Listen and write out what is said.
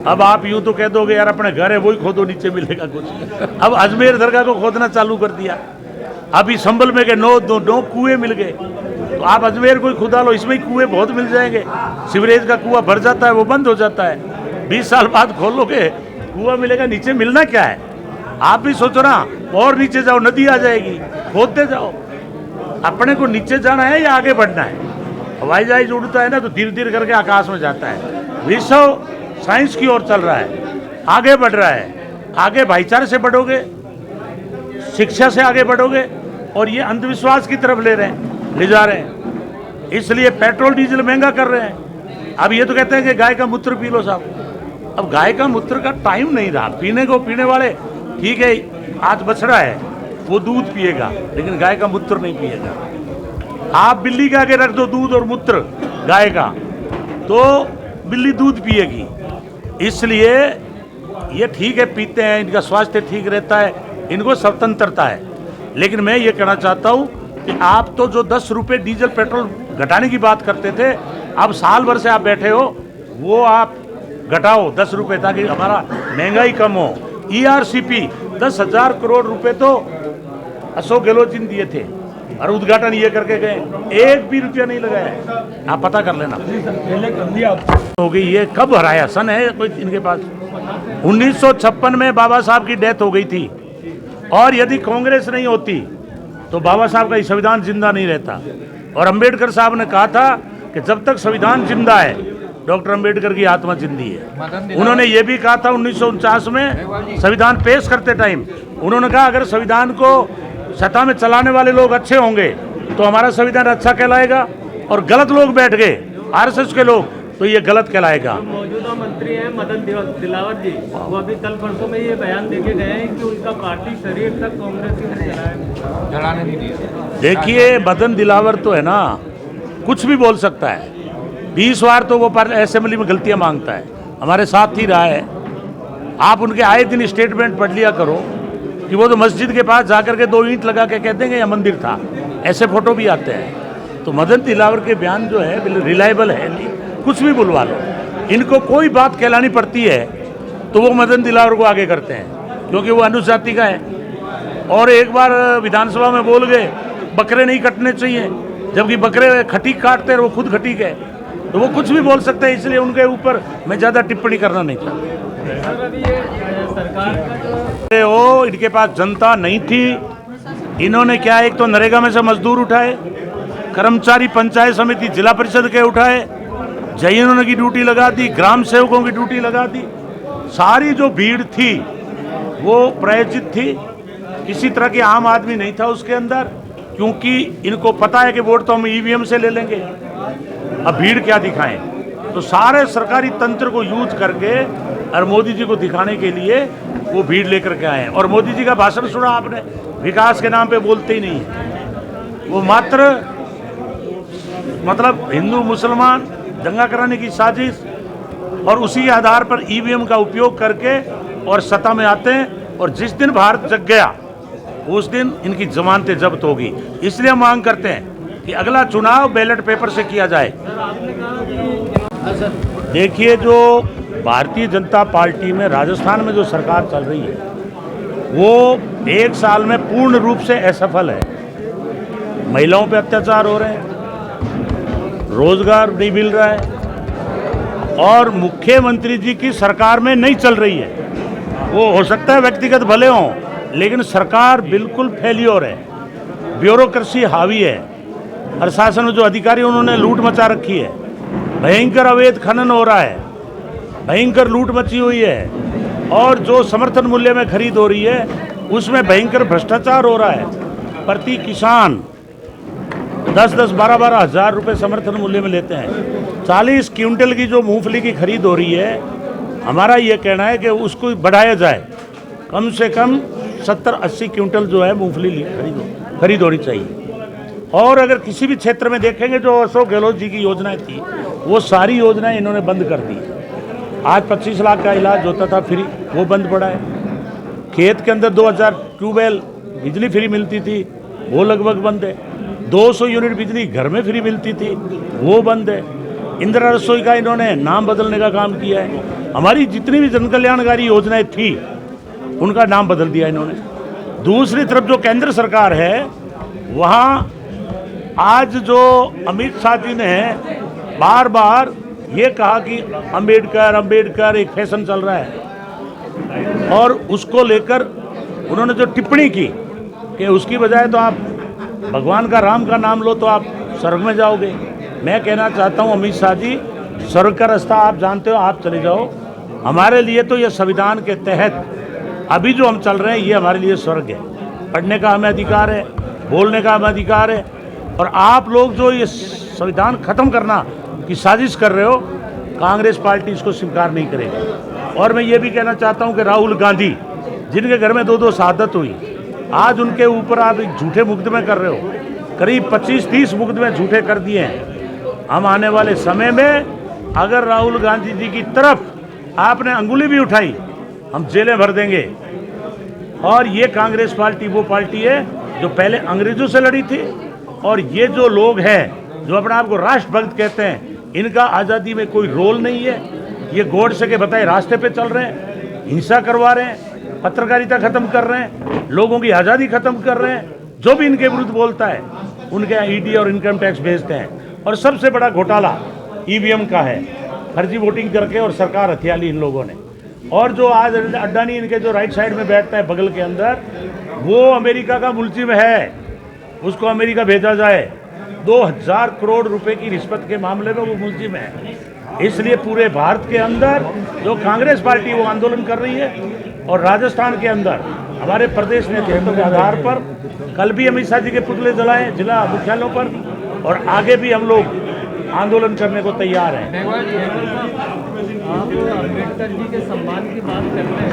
अब आप यूं तो कह दोगे यार अपने घर है वही खोदो नीचे मिलेगा कुछ। अब अजमेर दरगाह को खोदना चालू कर दिया। अभी संभल में के नौ कुएं मिल गए, तो आप अजमेर को ही खुदा लो, इसमें ही कुएं बहुत मिल जाएंगे। सीवरेज का कुआं भर जाता है, वो बंद हो जाता है। 20 साल बाद खोलोगे कुआं मिलेगा, नीचे मिलना क्या है? आप भी सोचो ना, और नीचे जाओ नदी आ जाएगी, खोदते जाओ। अपने को नीचे जाना है या आगे बढ़ना है? हवाई जहाज उड़ता है ना तो धीरे धीरे करके आकाश में जाता है। विश्व साइंस की ओर चल रहा है, आगे बढ़ रहा है। आगे भाईचारे से बढ़ोगे, शिक्षा से आगे बढ़ोगे, और ये अंधविश्वास की तरफ ले जा रहे हैं। इसलिए पेट्रोल डीजल महंगा कर रहे हैं। अब ये तो कहते हैं कि गाय का मूत्र पी लो साहब। अब गाय का मूत्र का टाइम नहीं रहा पीने को। पीने वाले ठीक है, आज बछड़ा है वो दूध पिएगा, लेकिन गाय का मूत्र नहीं पिएगा। आप बिल्ली के आगे रख दो दूध और मूत्र गाय का, तो बिल्ली दूध पिएगी। इसलिए ये ठीक है, पीते हैं, इनका स्वास्थ्य ठीक रहता है, इनको स्वतंत्रता है। लेकिन मैं ये कहना चाहता हूँ कि आप तो जो 10 रुपये डीजल पेट्रोल घटाने की बात करते थे, अब साल भर से आप बैठे हो, वो आप घटाओ 10 रुपये, ताकि हमारा महंगाई कम हो। ERCP 10,000 करोड़ रुपए तो अशोक गहलोत जी ने दिए थे, और उद्घाटन ये करके गए, एक भी रुपया नहीं लगाया। आप पता कर लेना। हो गई ये कब हराया सन है कोई इनके पास? 1956 में बाबा साहब की डेथ हो गई थी, और यदि कांग्रेस नहीं होती तो बाबा साहब का संविधान जिंदा नहीं रहता। और अंबेडकर साहब ने कहा था कि जब तक संविधान जिंदा है, डॉक्टर अंबेडकर की आत्मा जिंदी है। उन्होंने ये भी कहा था 1949 में संविधान पेश करते टाइम, उन्होंने कहा अगर संविधान को सत्ता में चलाने वाले लोग अच्छे होंगे तो हमारा संविधान अच्छा कहलाएगा, और गलत लोग बैठ गए RSS के लोग तो ये गलत कहलाएगा। मौजूदा मंत्री हैं मदन दिलावर जी, वो अभी कल परसों में ये बयान देके गए हैं कि उनका पार्टी शरीर तक कांग्रेस ने जलाने नहीं दिया। देखिए, मदन दिलावर तो है ना, कुछ भी बोल सकता है। 20 बार तो वो असेंबली में गलतियां मांगता है, हमारे साथ ही रहा है। आप उनके आए दिन स्टेटमेंट पढ़ लिया करो कि वो तो मस्जिद के पास जाकर के 2 ईंट लगा के कह देंगे या मंदिर था, ऐसे फोटो भी आते हैं। तो मदन दिलावर के बयान जो है रिलायबल है नहीं, कुछ भी बुलवा लो। इनको कोई बात कहलानी पड़ती है तो वो मदन दिलावर को आगे करते हैं, क्योंकि वो अनुसूचित जाति का है। और एक बार विधानसभा में बोल गए बकरे नहीं कटने चाहिए, जबकि बकरे खटीक काटते हैं, वो खुद खटीक है, तो वो कुछ भी बोल सकते हैं। इसलिए उनके ऊपर मैं ज़्यादा टिप्पणी करना नहीं चाहता। वो इनके पास जनता नहीं थी। इन्होंने क्या, एक तो नरेगा में से मजदूर उठाए, कर्मचारी पंचायत समिति जिला परिषद के उठाए, जैनों की ड्यूटी लगा दी, ग्राम सेवकों की ड्यूटी लगा दी। सारी जो भीड़ थी वो प्रायोजित थी, किसी तरह की आम आदमी नहीं था उसके अंदर, क्योंकि इनको पता है कि वोट तो हम EVM से ले लेंगे, अब भीड़ क्या दिखाएं। तो सारे सरकारी तंत्र को यूज करके और मोदी जी को दिखाने के लिए वो भीड़ लेकर के आए हैं। और मोदी जी का भाषण सुना आपने, विकास के नाम पे बोलते ही नहीं है, वो मात्र मतलब हिंदू मुसलमान दंगा कराने की साजिश, और उसी के आधार पर EVM का उपयोग करके और सत्ता में आते हैं। और जिस दिन भारत जग गया उस दिन इनकी जमानतें जब्त होगी। इसलिए हम मांग करते हैं कि अगला चुनाव बैलेट पेपर से किया जाए। देखिए, जो भारतीय जनता पार्टी में राजस्थान में जो सरकार चल रही है वो 1 साल में पूर्ण रूप से असफल है। महिलाओं पे अत्याचार हो रहे हैं, रोजगार नहीं मिल रहा है, और मुख्यमंत्री जी की सरकार में नहीं चल रही है। वो हो सकता है व्यक्तिगत भले हों, लेकिन सरकार बिल्कुल फेल्योर है। ब्यूरोक्रेसी हावी है, प्रशासन में जो अधिकारी उन्होंने लूट मचा रखी है, भयंकर अवैध खनन हो रहा है, भयंकर लूट मची हुई है, और जो समर्थन मूल्य में खरीद हो रही है उसमें भयंकर भ्रष्टाचार हो रहा है। प्रति किसान 10-10, 12-12 हज़ार रुपये समर्थन मूल्य में लेते हैं। 40 क्विंटल की जो मूंगफली की खरीद हो रही है, हमारा ये कहना है कि उसको बढ़ाया जाए, कम से कम 70-80 क्विंटल जो है मूंगफली खरीद होनी चाहिए। और अगर किसी भी क्षेत्र में देखेंगे, जो अशोक गहलोत जी की योजनाएं थी वो सारी योजनाएं इन्होंने बंद कर दी। आज 25 लाख का इलाज होता था फ्री, वो बंद पड़ा है। खेत के अंदर 2000 ट्यूबवेल बिजली फ्री मिलती थी, वो लगभग बंद है। 200 यूनिट बिजली घर में फ्री मिलती थी, वो बंद है। इंदिरा रसोई का इन्होंने नाम बदलने का काम किया है। हमारी जितनी भी जन कल्याणकारी योजनाएं थी उनका नाम बदल दिया इन्होंने। दूसरी तरफ जो केंद्र सरकार है वहाँ आज जो अमित शाह जी ने बार बार ये कहा कि अंबेडकर एक फैशन चल रहा है, और उसको लेकर उन्होंने जो टिप्पणी की कि उसकी बजाय तो आप भगवान का राम का नाम लो तो आप स्वर्ग में जाओगे। मैं कहना चाहता हूँ अमित शाह जी, स्वर्ग का रास्ता आप जानते हो, आप चले जाओ। हमारे लिए तो ये संविधान के तहत अभी जो हम चल रहे हैं ये हमारे लिए स्वर्ग है। पढ़ने का हमें अधिकार है, बोलने का हमें अधिकार है, और आप लोग जो ये संविधान खत्म करना की साजिश कर रहे हो, कांग्रेस पार्टी इसको स्वीकार नहीं करेगी। और मैं ये भी कहना चाहता हूँ कि राहुल गांधी जिनके घर में 2-2 शहादत हुई, आज उनके ऊपर आप एक झूठे मुकदमे कर रहे हो, करीब 25-30 मुकदमे झूठे कर दिए हैं। हम आने वाले समय में अगर राहुल गांधी जी की तरफ आपने अंगुली भी उठाई, हम जेलें भर देंगे। और ये कांग्रेस पार्टी वो पार्टी है जो पहले अंग्रेजों से लड़ी थी, और ये जो लोग हैं जो अपने आप को राष्ट्रभक्त कहते हैं, इनका आज़ादी में कोई रोल नहीं है। ये गोडसे के बताए रास्ते पे चल रहे हैं, हिंसा करवा रहे हैं, पत्रकारिता खत्म कर रहे हैं, लोगों की आज़ादी खत्म कर रहे हैं। जो भी इनके विरुद्ध बोलता है उनके यहाँ ईडी और इनकम टैक्स भेजते हैं। और सबसे बड़ा घोटाला ईवीएम का है, फर्जी वोटिंग करके और सरकार हथिया ली इन लोगों ने। और जो आज अड्डानी इनके जो राइट साइड में बैठता है बगल के अंदर, वो अमेरिका का मुलजिम है, उसको अमेरिका भेजा जाए। 2000 करोड़ रुपए की रिश्वत के मामले में वो मुलजिम है। इसलिए पूरे भारत के अंदर जो कांग्रेस पार्टी वो आंदोलन कर रही है, और राजस्थान के अंदर हमारे प्रदेश नेतृत्व के आधार पर कल भी अमित शाह जी के पुतले जलाए जिला मुख्यालयों पर, और आगे भी हम लोग आंदोलन करने को तैयार हैं। आप अम्बेडकर जी के सम्मान की बात करते हैं,